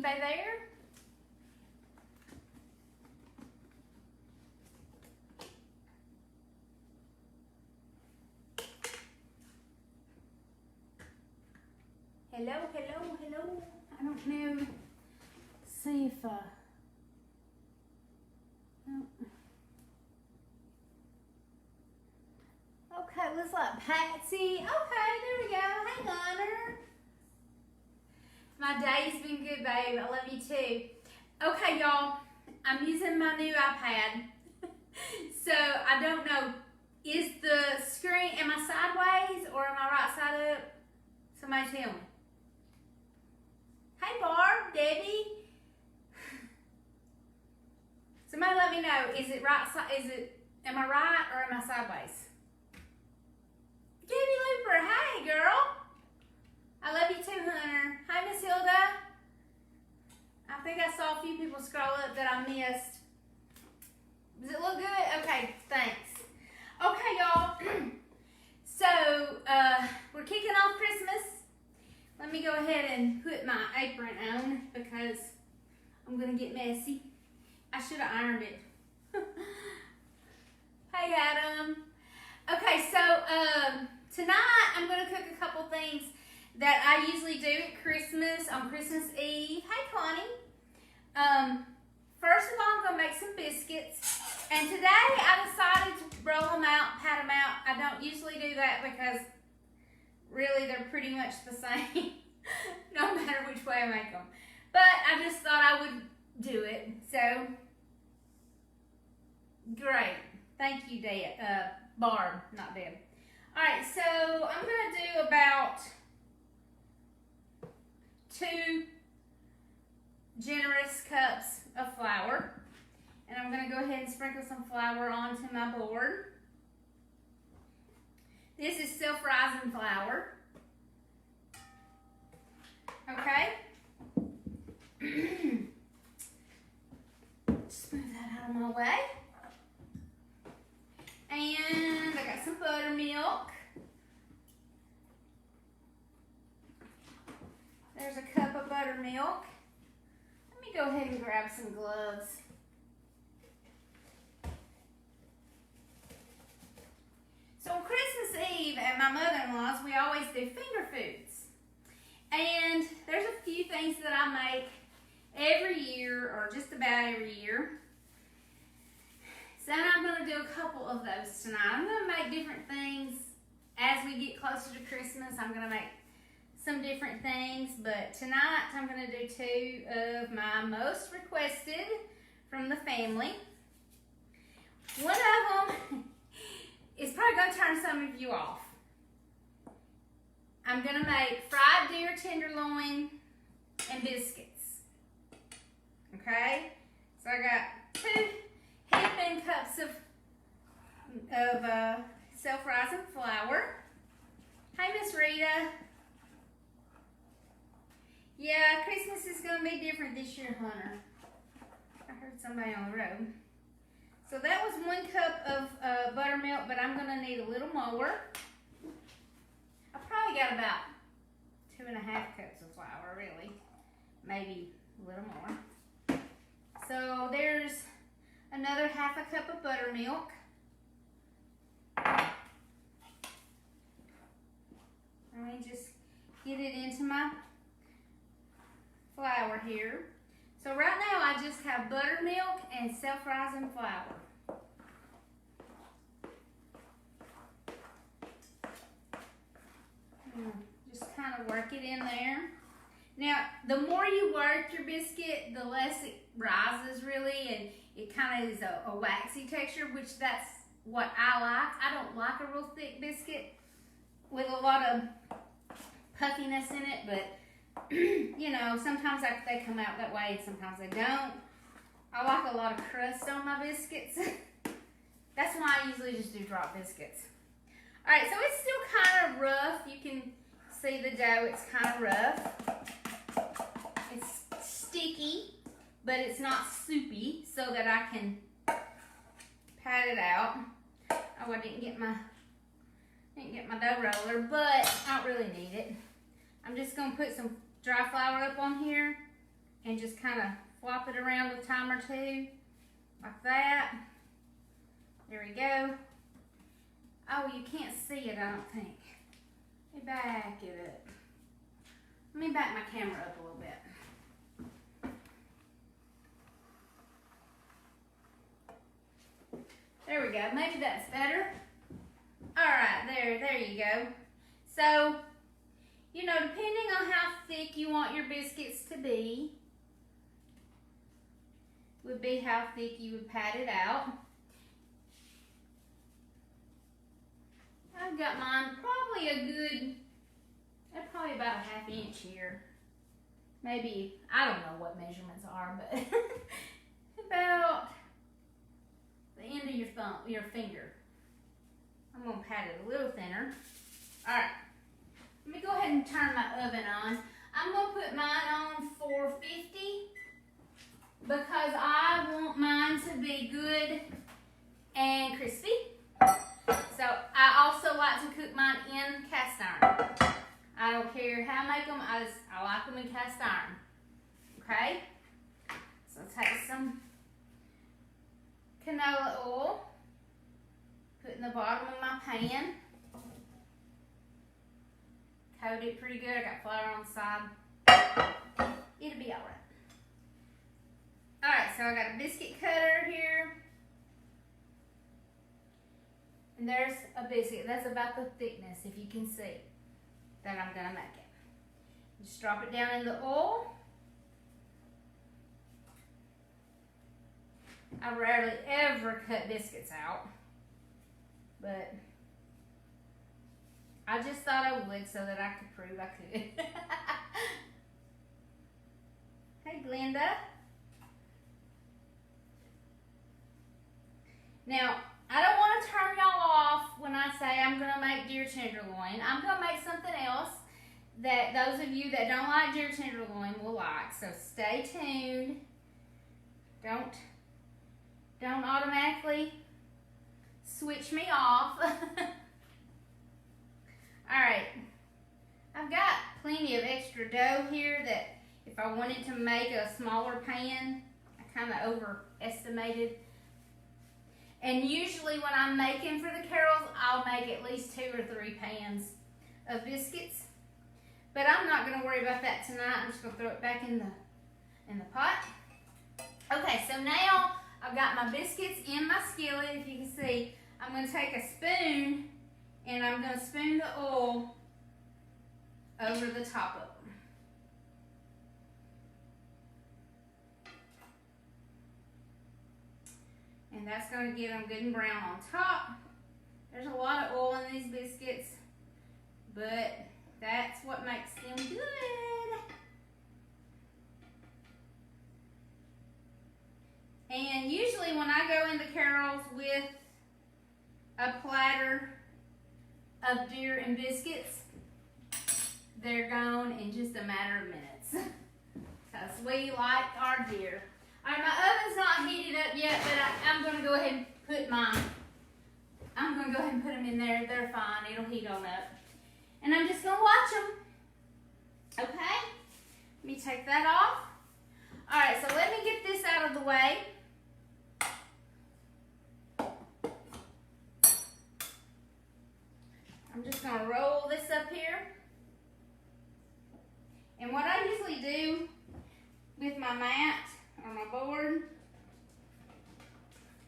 Anybody there? Hello, hello, hello. I don't know. Let's see if oh. Okay, looks like Patsy. Okay, there we go. Hang on her. My day's been good, babe. I love you too. Okay, y'all. I'm using my new iPad. So I don't know. Is the screen, am I sideways or am I right side up? Somebody tell me. Hey Barb, Debbie. Somebody let me know. Is it right side? Am I right or am I sideways? Debbie Looper, hey girl. I love you too, Hunter. Hi, Miss Hilda. I think I saw a few people scroll up that I missed. Does it look good? Okay, thanks. Okay, y'all. So, we're kicking off Christmas. Let me go ahead and put my apron on because I'm going to get messy. I should have ironed it. Hey, Adam. Okay, so tonight I'm going to cook a couple things that I usually do at Christmas, on Christmas Eve. Hey, Connie. First of all, I'm going to make some biscuits. And today I decided to roll them out, pat them out. I don't usually do that because really they're pretty much the same, no matter which way I make them. But I just thought I would do it. So, great. Thank you, Barb, not Deb. All right, so I'm going to do about 2 generous cups of flour. And I'm going to go ahead and sprinkle some flour onto my board. This is self-rising flour. Okay. Just move that out of my way. And I got some buttermilk. There's a cup of buttermilk. Let me go ahead and grab some gloves. So on Christmas Eve at my mother-in-law's, we always do finger foods. And there's a few things that I make every year, or just about every year. So I'm going to do a couple of those tonight. I'm going to make different things as we get closer to Christmas. I'm going to make some different things, but tonight I'm going to do 2 of my most requested from the family. One of them is probably going to turn some of you off. I'm going to make fried deer tenderloin and biscuits. Okay? So I got 2 heaping cups of self-rising flour. Hey, Miss Rita. Yeah, Christmas is going to be different this year, Hunter. I heard somebody on the road. So that was 1 cup of buttermilk, but I'm going to need a little more. I probably got about 2.5 cups of flour, really. Maybe a little more. So there's another 1/2 cup of buttermilk. Let me just get it into my flour here. So right now I just have buttermilk and self-rising flour. Just kind of work it in there. Now, the more you work your biscuit, the less it rises really, and it kind of is a waxy texture, which that's what I like. I don't like a real thick biscuit with a lot of puffiness in it, but you know, sometimes they come out that way and sometimes they don't. I like a lot of crust on my biscuits. That's why I usually just do drop biscuits. All right, so it's still kind of rough. You can see the dough, it's kind of rough. It's sticky, but it's not soupy, so that I can pat it out. Oh, I didn't get my dough roller, but I don't really need it. I'm just gonna put some dry flour up on here and just kind of flop it around a time or two, like that. There we go. Oh, you can't see it, I don't think. Let me back it up. Let me back my camera up a little bit. There we go. Maybe that's better. All right, there you go. So, you know, depending on how thick you want your biscuits to be, would be how thick you would pat it out. I've got mine probably about a ½ inch here. Maybe, I don't know what measurements are, but about the end of your finger. I'm gonna pat it a little thinner. All right, let me go ahead and turn my oven on. I'm gonna put mine on 450 because I want mine to be good and crispy. So I also like to cook mine in cast iron. I don't care how I make them, I like them in cast iron. Okay? So take some canola oil, put in the bottom of my pan. Coat it pretty good. I got flour on the side. It'll be alright. Alright, so I got a biscuit cutter here. And there's a biscuit. That's about the thickness, if you can see, that I'm going to make it. Just drop it down in the oil. I rarely ever cut biscuits out, but I just thought I would so that I could prove I could. Hey, Glenda. Now, I don't want to turn y'all off when I say I'm going to make deer tenderloin. I'm going to make something else that those of you that don't like deer tenderloin will like. So stay tuned. Don't automatically switch me off. Alright. I've got plenty of extra dough here that if I wanted to make a smaller pan, I kind of overestimated. And usually when I'm making for the carols, I'll make at least 2 or 3 pans of biscuits. But I'm not going to worry about that tonight. I'm just going to throw it back in the pot. Okay, so now I've got my biscuits in my skillet. If you can see, I'm going to take a spoon and I'm going to spoon the oil over the top of them. And that's going to get them good and brown on top. There's a lot of oil in these biscuits, but that's what makes them good. And usually when I go into carols with a platter of deer and biscuits, they're gone in just a matter of minutes. Because we like our deer. Alright, my oven's not heated up yet, but I'm going to go ahead and put mine. I'm going to go ahead and put them in there. They're fine. It'll heat on up. And I'm just going to watch them. Okay? Let me take that off. Alright, so let me get this out of the way. I'm just going to roll this up here. And what I usually do with my mat or my board,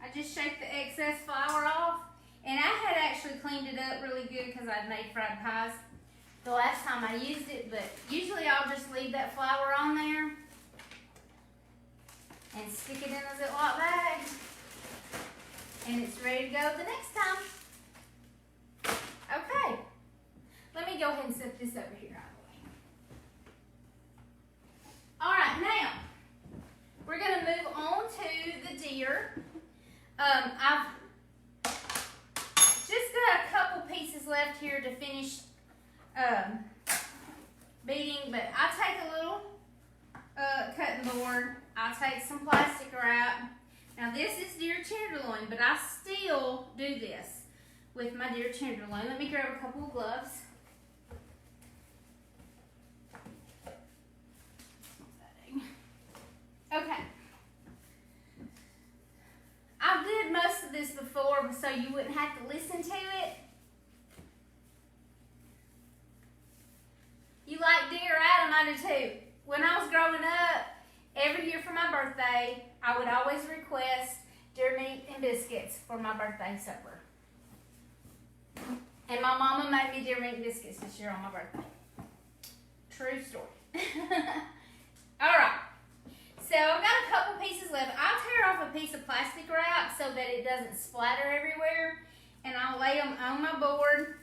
I just shake the excess flour off. And I had actually cleaned it up really good because I'd made fried pies the last time I used it, but usually I'll just leave that flour on there and stick it in a Ziploc bag, and it's ready to go the next time. Okay, let me go ahead and set this over here out of the way. All right, now we're going to move on to the deer. I've just got a couple pieces left here to finish beating, but I take a little cutting board. I take some plastic wrap. Now this is deer tenderloin, but I still do this with my deer tenderloin. Let me grab a couple of gloves. Okay. I did most of this before so you wouldn't have to listen to it. You like Dear Adam, I do too. When I was growing up, every year for my birthday, I would always request deer meat and biscuits for my birthday supper. And my mama made me deer meat and biscuits this year on my birthday. True story. Alright, so I've got a couple pieces left. I'll tear off a piece of plastic wrap so that it doesn't splatter everywhere. And I'll lay them on my board.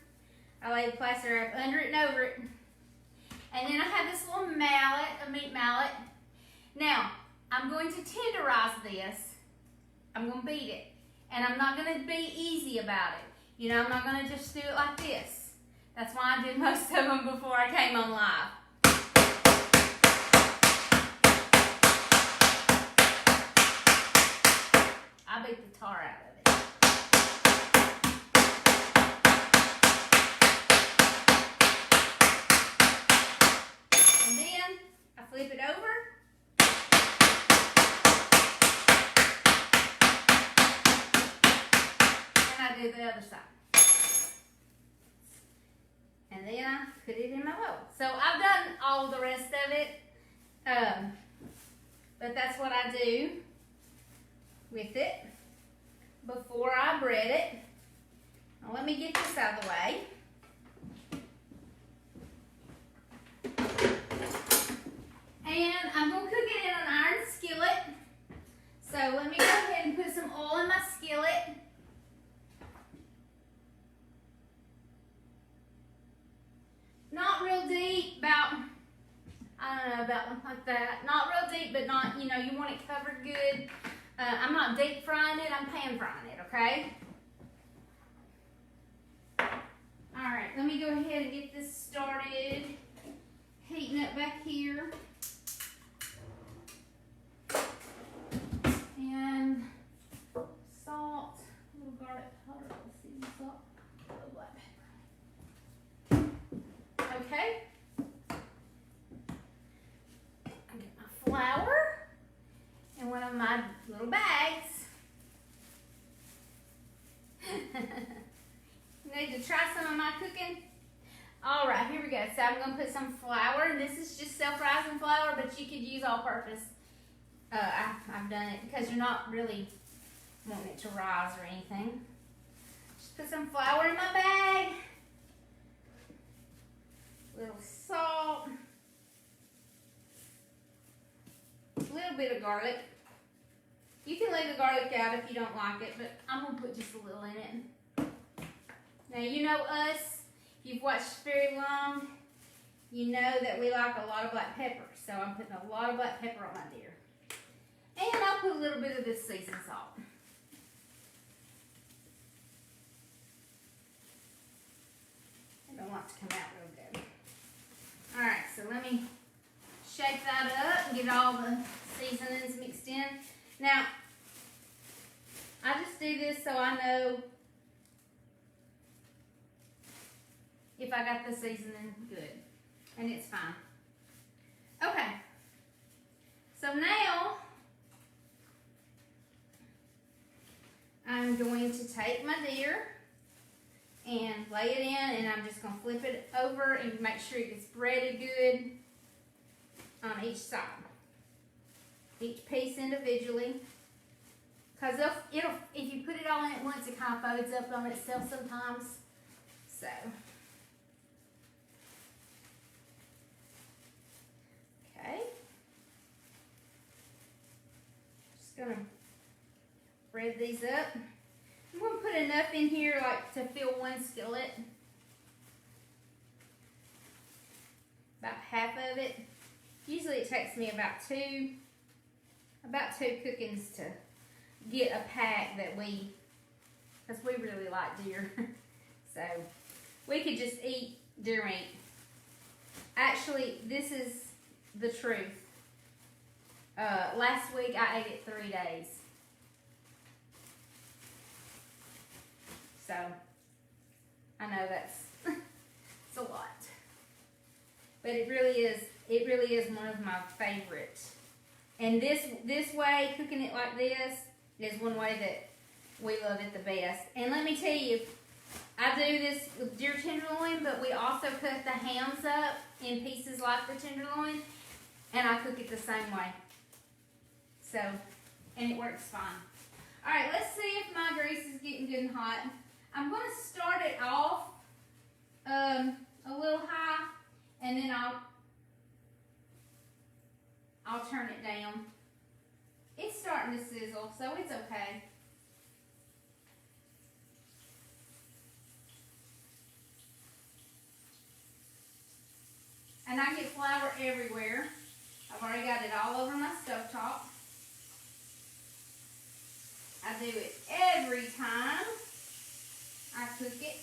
I lay the plastic wrap under it and over it. And then I have this little mallet, a meat mallet. Now, I'm going to tenderize this. I'm going to beat it. And I'm not going to be easy about it. You know, I'm not going to just do it like this. That's why I did most of them before I came on live. I beat the tar out of it. And then I flip it over. And I do the other side. And then I put it in my bowl. So I've done all the rest of it. But that's what I do with it before I bread it. Now let me get this out of the way. And I'm going to cook it in an iron skillet. So let me go ahead and put some oil in my skillet. Not real deep, about, I don't know, about like that. Not real deep, but not, you know, you want it covered good. I'm not deep frying it, I'm pan frying it, okay? Alright, let me go ahead and get this started. Heating up back here. And salt, a little garlic powder, seasoned salt, a little black pepper. Okay. I get my flour in one of my little bags. Need to try some of my cooking? Alright, here we go. So I'm going to put some flour, and this is just self-rising flour, but you could use all-purpose. I've done it because you're not really wanting it to rise or anything. Just put some flour in my bag. A little salt. A little bit of garlic. You can leave the garlic out if you don't like it, but I'm going to put just a little in it. Now, you know us. If you've watched very long, you know that we like a lot of black pepper. So I'm putting a lot of black pepper on my deer. And I'll put a little bit of this seasoned salt. I don't want it to come out real good. Alright, so let me shake that up and get all the seasonings mixed in. Now, I just do this so I know if I got the seasoning good. And it's fine. Okay. So now, I'm going to take my deer and lay it in, and I'm just going to flip it over and make sure it gets breaded good on each side. Each piece individually. Because if you put it all in at once, it kind of folds up on itself sometimes. So. Okay. Just going to bread these up. I'm going to put enough in here like to fill one skillet. About half of it. Usually it takes me about two cookings to get a pack that because we really like deer. So we could just eat deer meat. Actually, this is the truth. Last week I ate it 3 days. So, I know it's a lot. But it really is one of my favorite And this way, cooking it like this, is one way that we love it the best. And let me tell you, I do this with deer tenderloin, but we also cut the hams up in pieces like the tenderloin, and I cook it the same way. So, and it works fine. All right, let's see if my grease is getting good and hot. I'm going to start it off a little high, and then I'll turn it down. It's starting to sizzle, so it's okay. And I get flour everywhere. I've already got it all over my stovetop. I do it every time I cook it.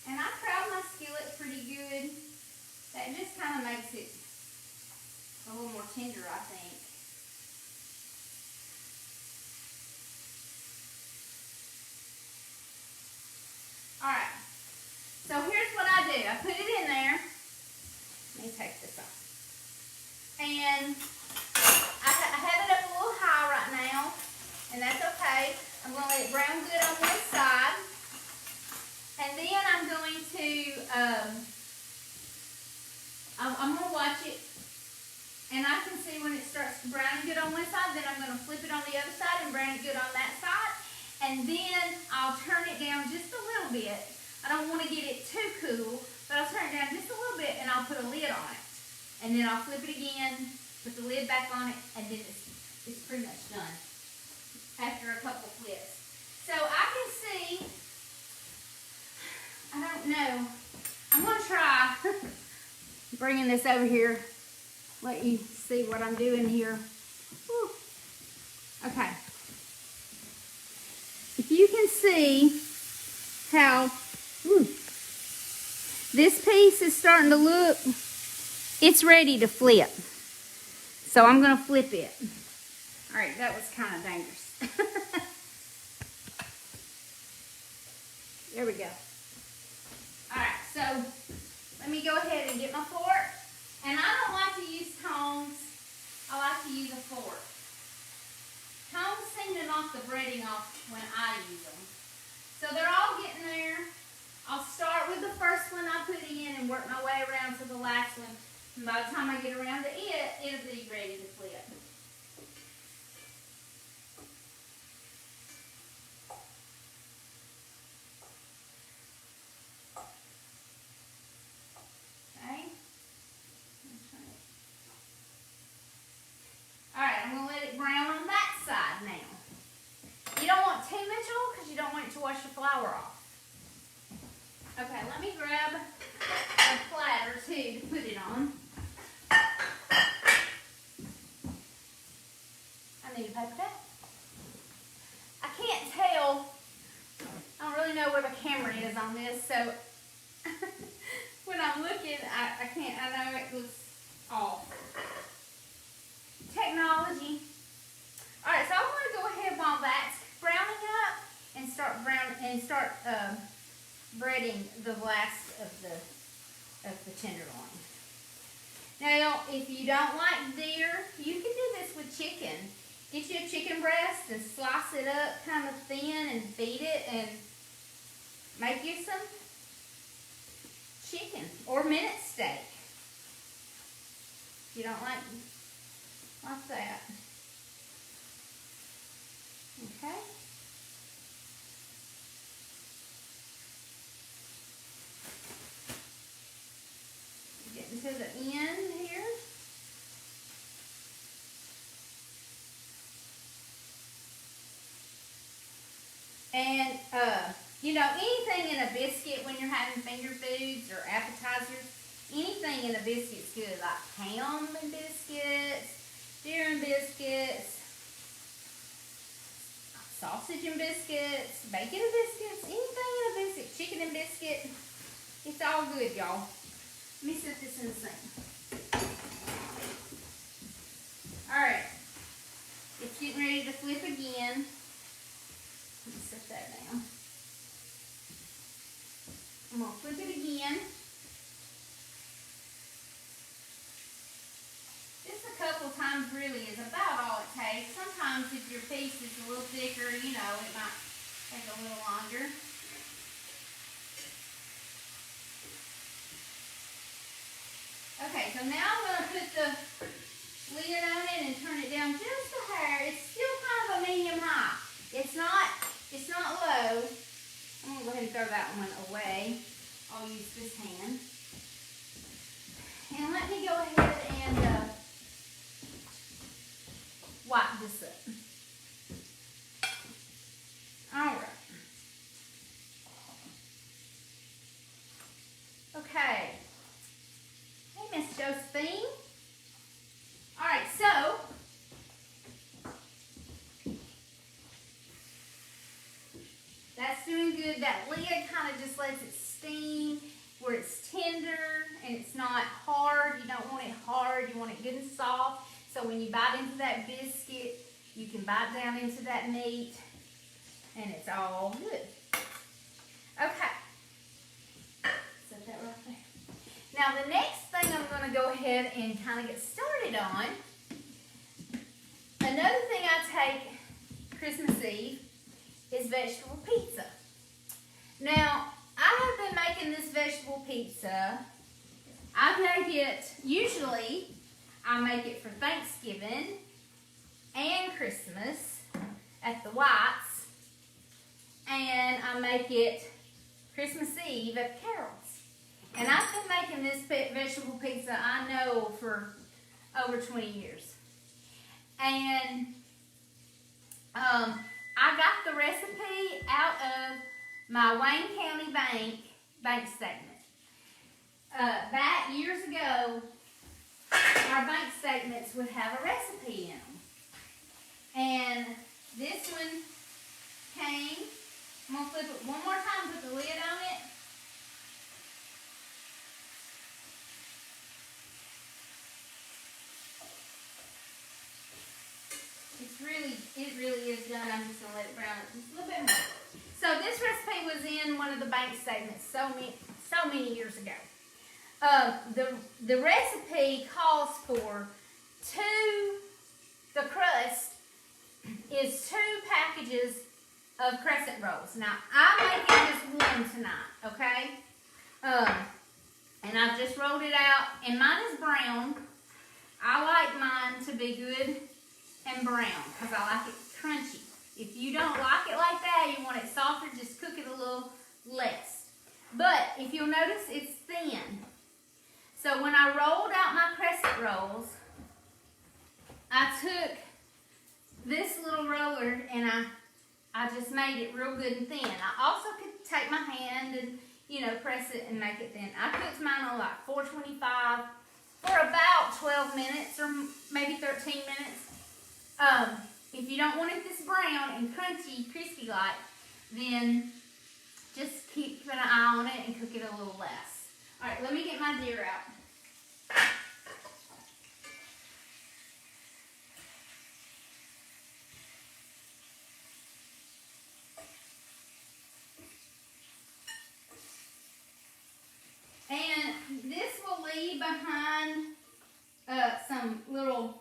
And I crowd my skillet pretty good. That just kind of makes it a little more tender, I think. Alright. So here's what I do. I put it in there. Let me take this off. And I have it up a little high right now, and that's okay. I'm going to let it brown good on one side. And then I'm going to, I'm going to watch it, and I can see when it starts to brown good on one side, then I'm going to flip it on the other side and brown it good on that side. And then I'll turn it down just a little bit. I don't want to get it too cool, but I'll turn it down just a little bit, and I'll put a lid on it. And then I'll flip it again, put the lid back on it, and then it's pretty much done after a couple flips. So I can see, I don't know, I'm going to try bringing this over here, let you see what I'm doing here. Whew. Okay. If you can see how this piece is starting to look, it's ready to flip. So I'm going to flip it. All right, that was kind of dangerous. There we go. All right, so let me go ahead and get my fork. And I don't like to use tongs. I like to use a fork. Tongs seem to knock the breading off when I use them. So they're all getting there. I'll start with the first one I put in and work my way around to the last one. And by the time I get around to it, it'll be ready to flip. Okay. Alright, I'm going to let it brown on that side now. You don't want too much oil because you don't want it to wash the flour off. Okay, let me grab a platter too to put it on. I need a paper towel. I can't tell. I don't really know where the camera is on this, so when I'm looking, I can't. I know it was off. Technology. All right, so I'm going to go ahead while that's browning up and start breading the last of the tenderloin. Now, if you don't like deer, you can do this with chicken. Get you a chicken breast and slice it up kind of thin and beat it and make you some chicken or minute steak. If you don't like that. Okay. Getting to the end here. And, you know, anything in a biscuit when you're having finger foods or appetizers, anything in a biscuit's good, like ham and biscuits, deer and biscuits, sausage and biscuits, bacon and biscuits, anything in a biscuit, chicken and biscuit, it's all good, y'all. Let me set this in the sink. Alright, it's getting ready to flip again. Let me set that down. I'm going to flip it again. Take a little longer. Okay, so now I'm going to put the lid on it and turn it down just a hair. It's still kind of a medium high. It's not low. I'm going to go ahead and throw that one away. I'll use this hand. And let me go ahead and wipe this up. All right. Okay. Hey, Miss Josephine. All right, so that's doing good. That lid kind of just lets it steam where it's tender and it's not hard. You don't want it hard. You want it good and soft. So when you bite into that biscuit, you can bite down into that meat and it's all good. Okay. Set that right there. Now the next thing I'm going to go ahead and kind of get started on, another thing I take Christmas Eve is vegetable pizza. Now, I have been making this vegetable pizza. I make it, usually, I make it for Thanksgiving and Christmas at the Whites, and I make it Christmas Eve at Carol's. And I've been making this vegetable pizza, I know, for over 20 years. And I got the recipe out of my Wayne County bank statement. Back years ago, our bank statements would have a recipe in them. And this one came, I'm going to flip it one more time, put the lid on it. It really is done. I'm just going to let it brown up just a little bit more. So this recipe was in one of the bank statements so many years ago. The recipe calls for the crust is 2 packages of crescent rolls. Now, I'm making just one tonight, okay? And I've just rolled it out, and mine is brown. I like mine to be good and brown because I like it crunchy. If you don't like it like that, you want it softer, just cook it a little less. But if you'll notice, it's thin. So when I rolled out my crescent rolls, I took this little roller and I just made it real good and thin. I also could take my hand and, press it and make it thin. I cooked mine on like 425 for about 12 minutes or maybe 13 minutes. If you don't want it this brown and crunchy, crispy like, then just keep an eye on it and cook it a little less. All right, let me get my deer out. And this will leave behind some little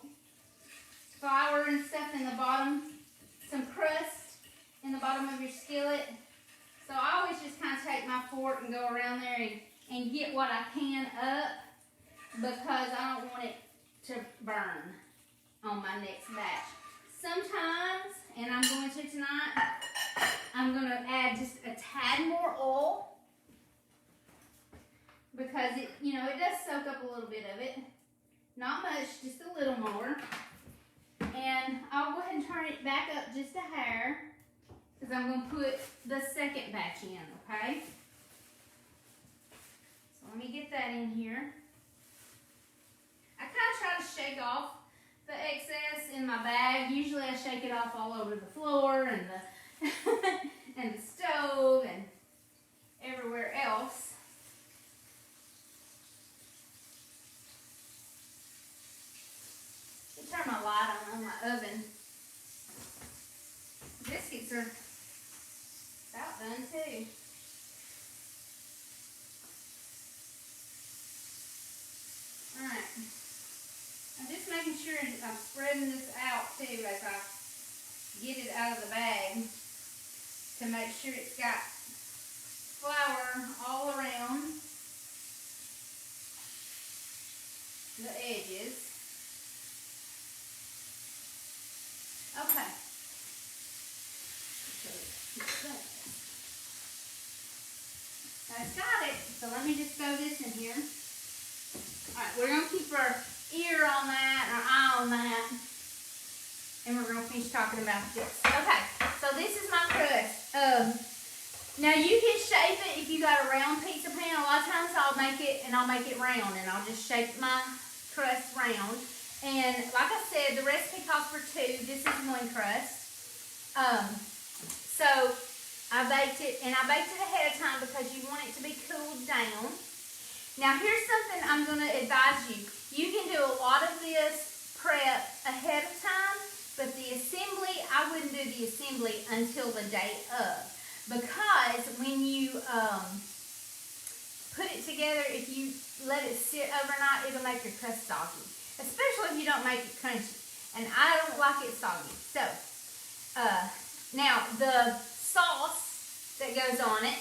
flour and stuff in the bottom, some crust in the bottom of your skillet. So I always just kind of take my fork and go around there and get what I can up because I don't want it to burn on my next batch. Sometimes, and I'm going to tonight, I'm going to add just a tad more oil because it does soak up a little bit of it. Not much, just a little more. And I'll go ahead and turn it back up just a hair because I'm going to put the second batch in, okay? So let me get that in here. I kind of try to shake off the excess in my bag. Usually I shake it off all over the floor and the and the stove and everywhere else. Turn my light on my oven. Biscuits are about done too. Alright. I'm just making sure I'm spreading this out too as I get it out of the bag. Because to make sure it's got flour all around the edges. Okay. That's got it. So let me just throw this in here. Alright, we're going to keep our ear on that, our eye on that. And we're going to finish talking about this. Okay, so this is my crust. Now you can shape it if you got a round pizza pan. A lot of times I'll make it round, and I'll just shape my crust round. And like I said, the recipe calls for 2. This is 1 crust. So I baked it, and I baked it ahead of time because you want it to be cooled down. Now here's something I'm going to advise you. You can do a lot of this prep ahead of time, but the assembly, I wouldn't do the assembly until the day of. Because when you put it together, if you let it sit overnight, it'll make your crust soggy. Especially if you don't make it crunchy. And I don't like it soggy. So, now the sauce that goes on it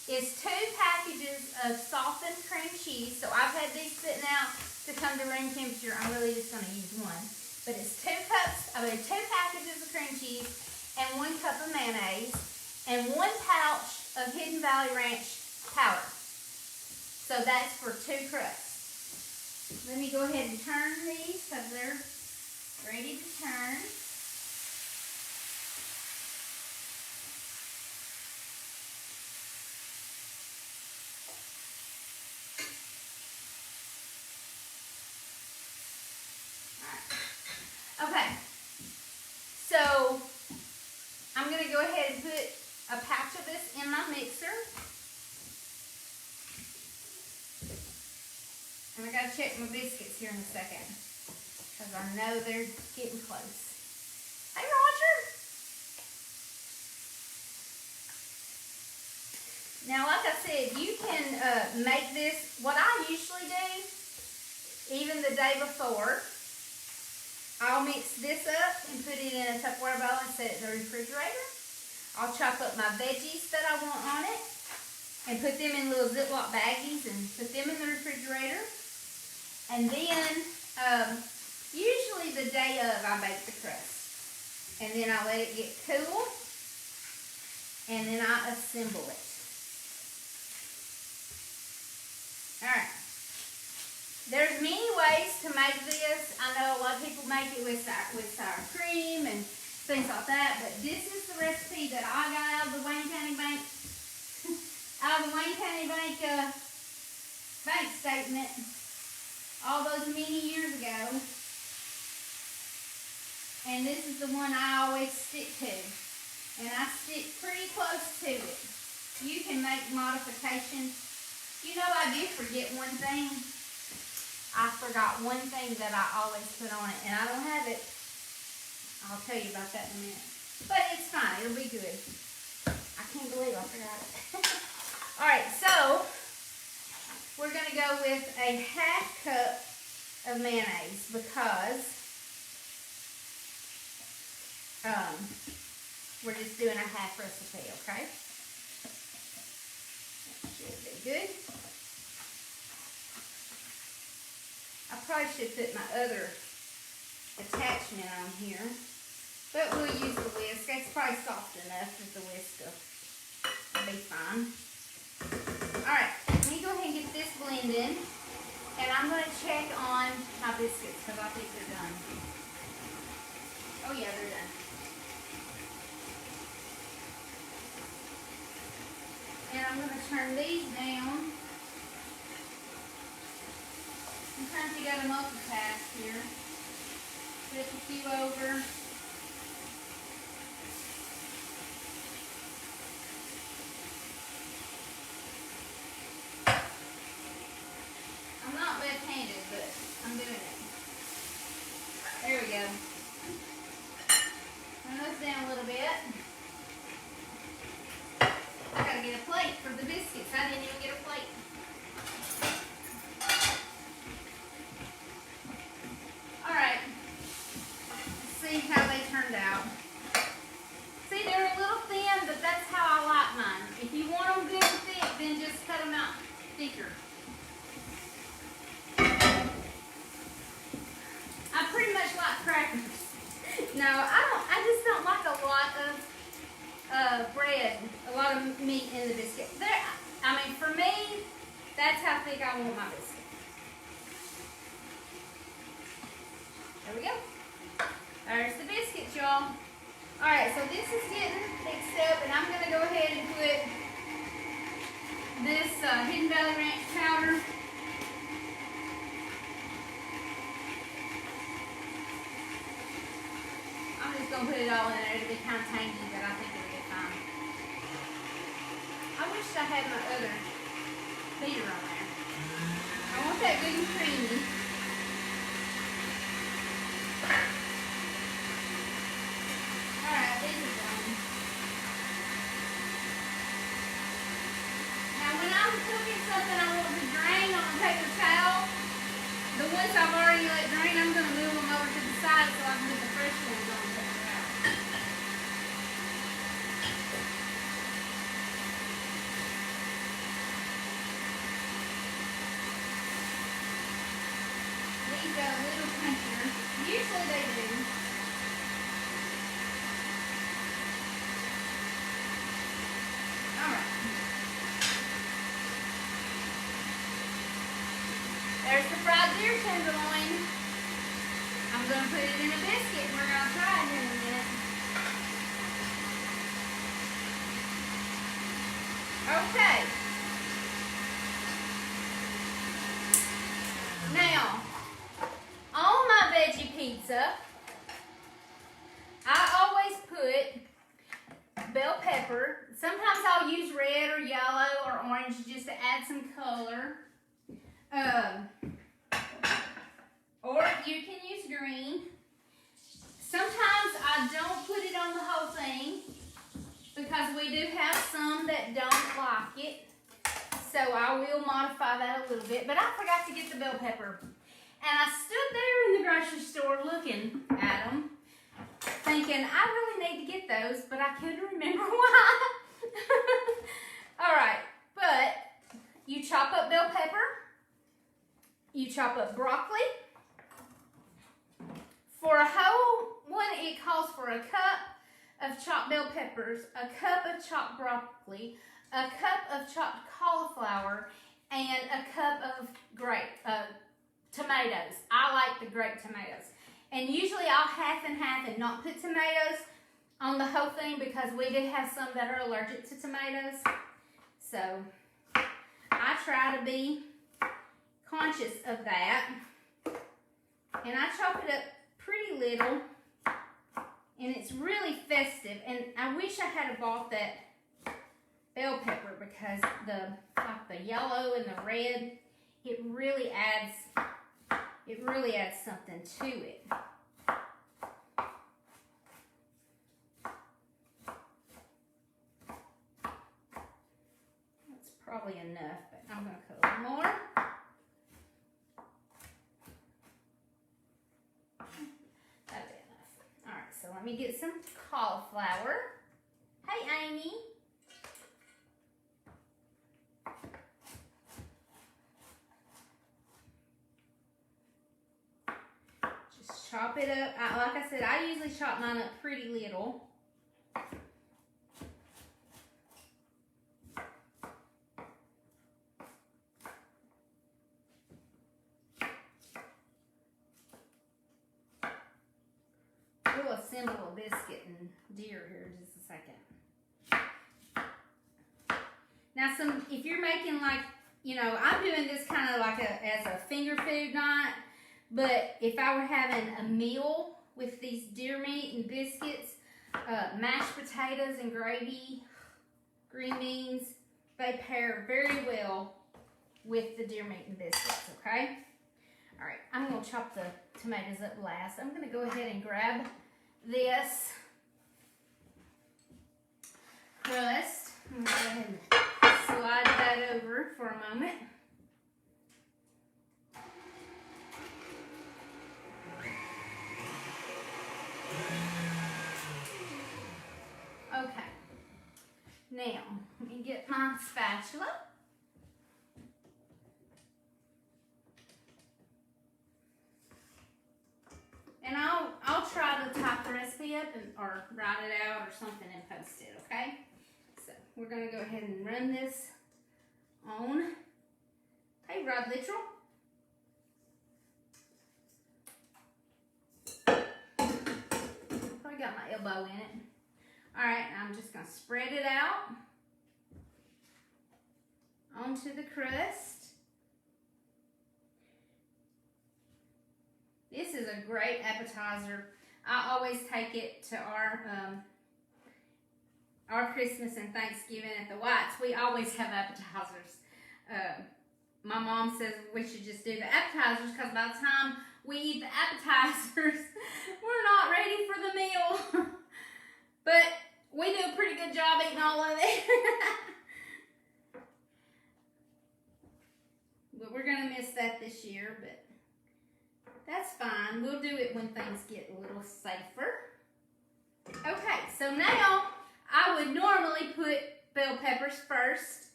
is 2 packages of softened cream cheese. So I've had these sitting out to come to room temperature. I'm really just going to use 1. But it's 2 packages of cream cheese and 1 cup of mayonnaise and 1 pouch of Hidden Valley Ranch powder. So that's for 2 crusts. Let me go ahead and turn these because they're ready to turn. Okay, so I'm going to go ahead and put a patch of this in my mixer. And I got to check my biscuits here in a second because I know they're getting close. Hey, Roger! Now, like I said, you can make this, what I usually do, even the day before, I'll mix this up and put it in a Tupperware bowl and set it in the refrigerator. I'll chop up my veggies that I want on it and put them in little Ziploc baggies and put them in the refrigerator. And then, usually the day of, I bake the crust. And then I let it get cool. And then I assemble it. Alright. There's many ways to make this. I know a lot of people make it with sour cream and things like that, but this is the recipe that I got out of the Wayne County Bank, bank statement all those many years ago. And this is the one I always stick to. And I stick pretty close to it. You can make modifications. You know, I did forget one thing. I forgot one thing that I always put on it, and I don't have it. I'll tell you about that in a minute. But it's fine. It'll be good. I can't believe I forgot it. Alright, so we're going to go with a ½ cup of mayonnaise because we're just doing a half recipe, okay? That should be good. I probably should put my other attachment on here, but we'll use the whisk. It's probably soft enough with the whisk. It'll be fine. Alright, let me go ahead and get this blended, and I'm going to check on my biscuits because I think they're done. Oh yeah, they're done. And I'm going to turn these down. Sometimes you gotta multitask here. Flip a few over. I'm not left-handed, but I'm doing it. There we go. Turn those down a little bit. I gotta get a plate for the biscuits. I didn't even get a plate. Alright, let's see how they turned out. See, they're a little thin, but that's No, I just don't like a lot of bread, a lot of meat in the biscuit. I mean, for me, that's how thick I want my biscuit. There we go. There's the biscuits, y'all. All right, so this is getting mixed up, and I'm gonna go ahead and put this Hidden Valley Ranch powder. I'm just gonna put it all in there. It'll be kind of tangy, but I think it'll be fine. I wish I had my other beater on there. I want that good and creamy. Alright, these are done. Now when I'm cooking something I want to drain on a paper towel, the ones I've already let drain, I'm going to move them over to the side so I can put the fresh ones on the paper towel. These got a little crunchier. Usually they do. Alright. There's the fried deer tenderloin. I'm going to put it in a biscuit and we're going to try it here in a minute. Okay. Now, on my veggie pizza, I always put bell pepper. Sometimes I'll use red or yellow or orange just to add some color. Or you can use green. Sometimes I don't put it on the whole thing because we do have some that don't like it. So I will modify that a little bit. But I forgot to get the bell pepper. And I stood there in the grocery store looking at them, thinking I really need to get those, but I couldn't remember why. All right, but you chop up bell pepper. You chop up broccoli. For a whole one, it calls for a cup of chopped bell peppers, a cup of chopped broccoli, a cup of chopped cauliflower, and a cup of tomatoes. I like the grape tomatoes. And usually I'll half and half and not put tomatoes on the whole thing because we do have some that are allergic to tomatoes. So I try to be conscious of that. And I chop it up pretty little. And it's really festive. And I wish I had bought that bell pepper because the yellow and the red, it really adds something to it. That's probably enough, but I'm going to cut a little more. That'll be enough. All right, so let me get some cauliflower. Hey, Amy. Chop it up. Like I said, I usually chop mine up pretty little. We'll assemble a biscuit and deer here in just a second. Now, if you're making I'm doing this kind of like as a finger food night. But if I were having a meal with these deer meat and biscuits, mashed potatoes and gravy, green beans, they pair very well with the deer meat and biscuits, okay? All right, I'm going to chop the tomatoes up last. I'm going to go ahead and grab this crust. I'm going to go ahead and slide that over for a moment. Okay, now let me get my spatula. And I'll try to type the recipe up or write it out or something and post it, okay? So we're going to go ahead and run this on. Hey, Rod Littrell. Probably got my elbow in it. All right, I'm just going to spread it out onto the crust. This is a great appetizer. I always take it to our Christmas and Thanksgiving at the Whites. We always have appetizers. My mom says we should just do the appetizers because by the time we eat the appetizers, we're not ready for the meal. But we do a pretty good job eating all of it. But we're going to miss that this year, but that's fine. We'll do it when things get a little safer. Okay, so now I would normally put bell peppers first,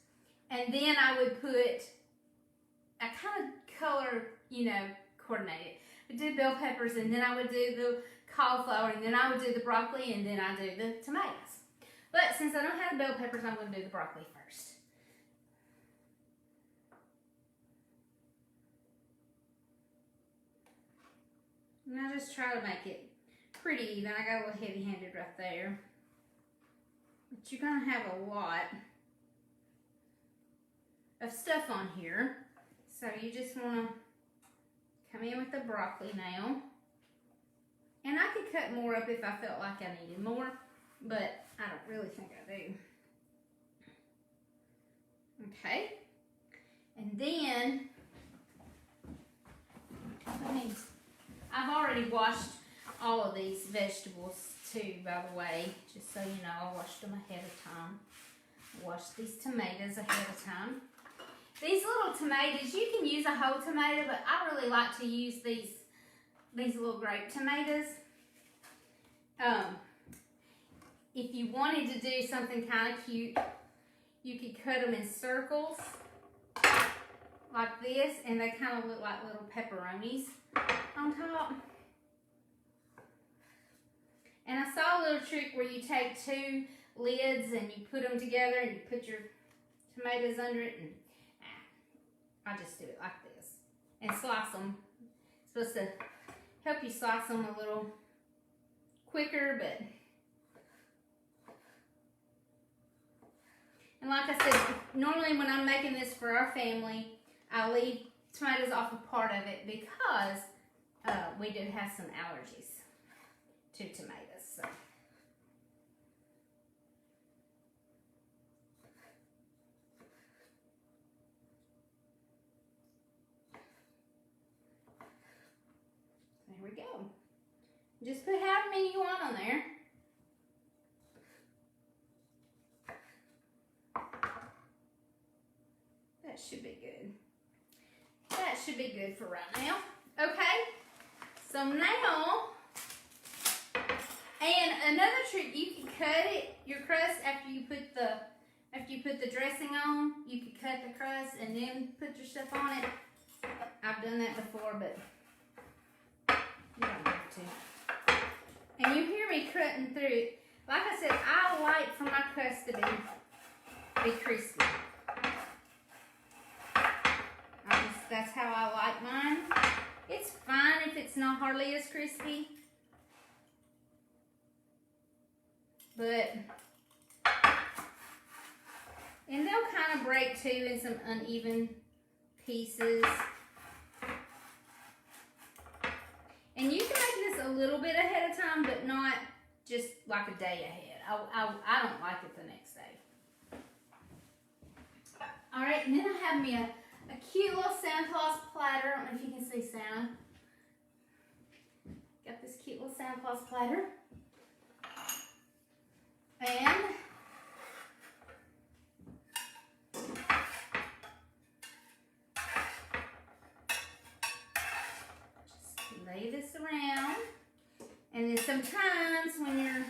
and then I would put, I kind of color, coordinate it. I would do bell peppers, and then I would do the cauliflower, and then I would do the broccoli, and then I do the tomatoes. But since I don't have the bell peppers, I'm going to do the broccoli first. And I just try to make it pretty even. I got a little heavy-handed right there. But you're going to have a lot of stuff on here. So you just want to come in with the broccoli now. And I could cut more up if I felt like I needed more, but I don't really think I do. Okay. And then, I've already washed all of these vegetables too, by the way, just so you know. I washed them ahead of time. I washed these tomatoes ahead of time. These little tomatoes, you can use a whole tomato, but I really like to use these little grape tomatoes. If you wanted to do something kind of cute, you could cut them in circles like this, and they kind of look like little pepperonis on top. And I saw a little trick where you take two lids and you put them together and you put your tomatoes under it, and I just do it like this and slice them. It's supposed to help you slice them a little quicker, but and like I said, normally when I'm making this for our family, I leave tomatoes off a part of it because we do have some allergies to tomatoes. So. There we go. Just put however many you want on there. That should be good. That should be good for right now. Okay, so now, and another trick, you can cut it, your crust after you put the dressing on. You can cut the crust and then put your stuff on it. I've done that before, but you don't have to. And you hear me cutting through it. Like I said, I like for my crust to be crispy. That's how I like mine. It's fine if it's not hardly as crispy. But, and they'll kind of break too in some uneven pieces. And you can make this a little bit ahead of time, but not just like a day ahead. I don't like it the next day. All right, and then I have me a cute little Santa Claus platter. I don't know if you can see Santa. Got this cute little Santa Claus platter. And just lay this around. And then sometimes when you're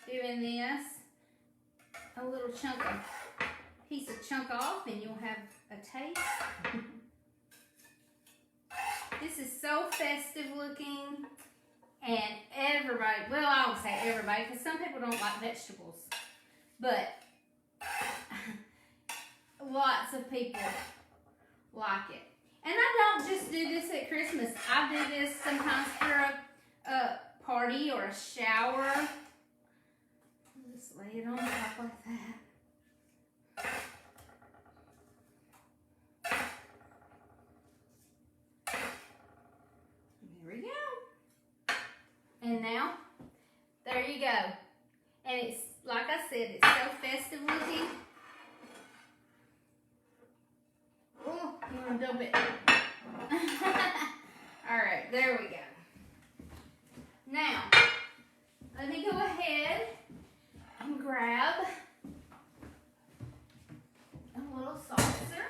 doing this, a little piece of chunk off and you'll have a taste. This is so festive looking. And everybody, well, I won't say everybody, because some people don't like vegetables, but lots of people like it. And I don't just do this at Christmas. I do this sometimes for a party or a shower. Just lay it on top like that. There we go. And now, there you go. And it's, like I said, it's so festive looking. Oh, you want to dump it? Alright, there we go. Now, let me go ahead and grab a little saucer.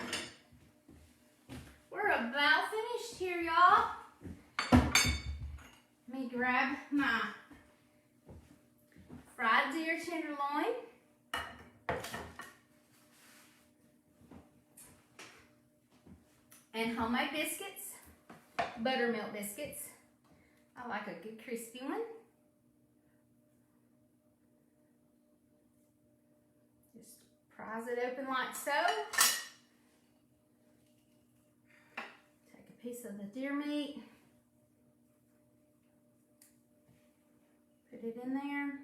We're about finished here, y'all. Let me grab my fried deer tenderloin. And homemade biscuits, buttermilk biscuits. I like a good crispy one. Just prise it open like so. Take a piece of the deer meat. Put it in there.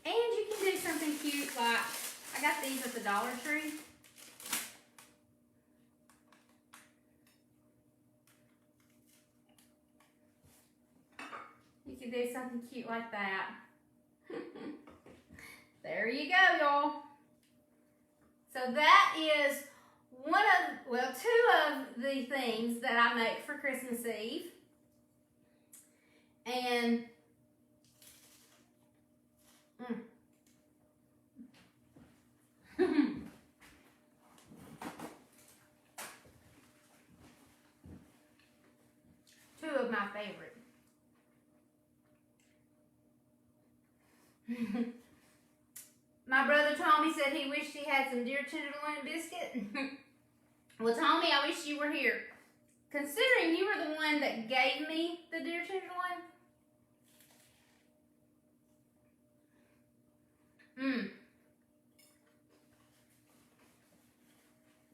And you can do something cute like, I got these at the Dollar Tree. You can do something cute like that. There you go, y'all. So that is one of, well, two of the things that I make for Christmas Eve. And two of my favorite. My brother Tommy said he wished he had some deer tenderloin biscuit. Well, Tommy, I wish you were here. Considering you were the one that gave me the deer tenderloin.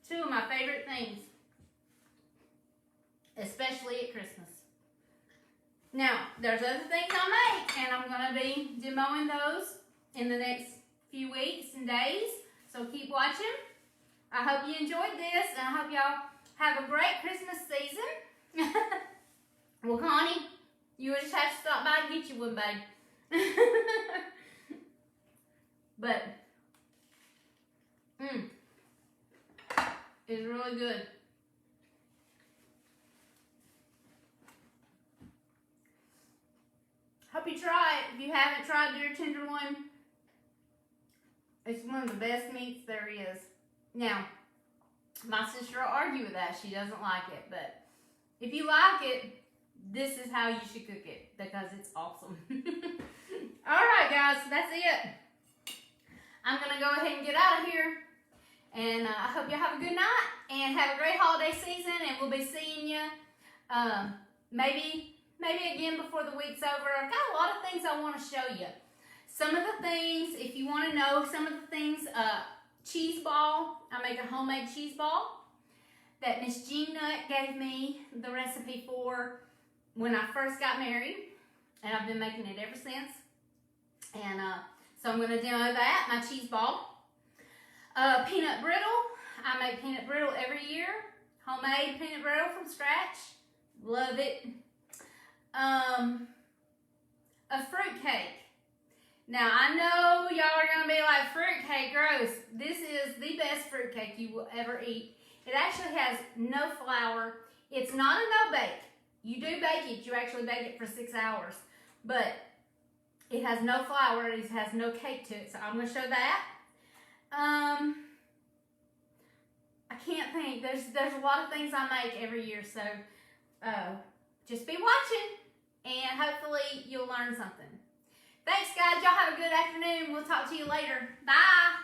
Two of my favorite things. Especially at Christmas. Now, there's other things I make, and I'm going to be demoing those in the next few weeks and days. So keep watching. I hope you enjoyed this, and I hope y'all have a great Christmas season. Well, Connie, you just have to stop by and get you one, babe. But, it's really good. Hope you try it. If you haven't tried deer tenderloin, it's one of the best meats there is. Now, my sister will argue with that. She doesn't like it. But if you like it, this is how you should cook it because it's awesome. Alright, guys. That's it. I'm going to go ahead and get out of here. And I hope you have a good night and have a great holiday season. And we'll be seeing you maybe again before the week's over. I've got a lot of things I want to show you. Some of the things, if you want to know, some of the things, cheese ball. I make a homemade cheese ball that Miss Jean Nutt gave me the recipe for when I first got married. And I've been making it ever since. And so I'm going to demo that, my cheese ball. Peanut brittle. I make peanut brittle every year. Homemade peanut brittle from scratch. Love it. A fruit cake. Now, I know y'all are going to be like, fruit cake, gross. This is the best fruit cake you will ever eat. It actually has no flour. It's not a no-bake. You do bake it. You actually bake it for 6 hours. But it has no flour. It has no cake to it. So I'm going to show that. I can't think. There's a lot of things I make every year. So just be watching. And hopefully you'll learn something. Thanks, guys. Y'all have a good afternoon. We'll talk to you later. Bye.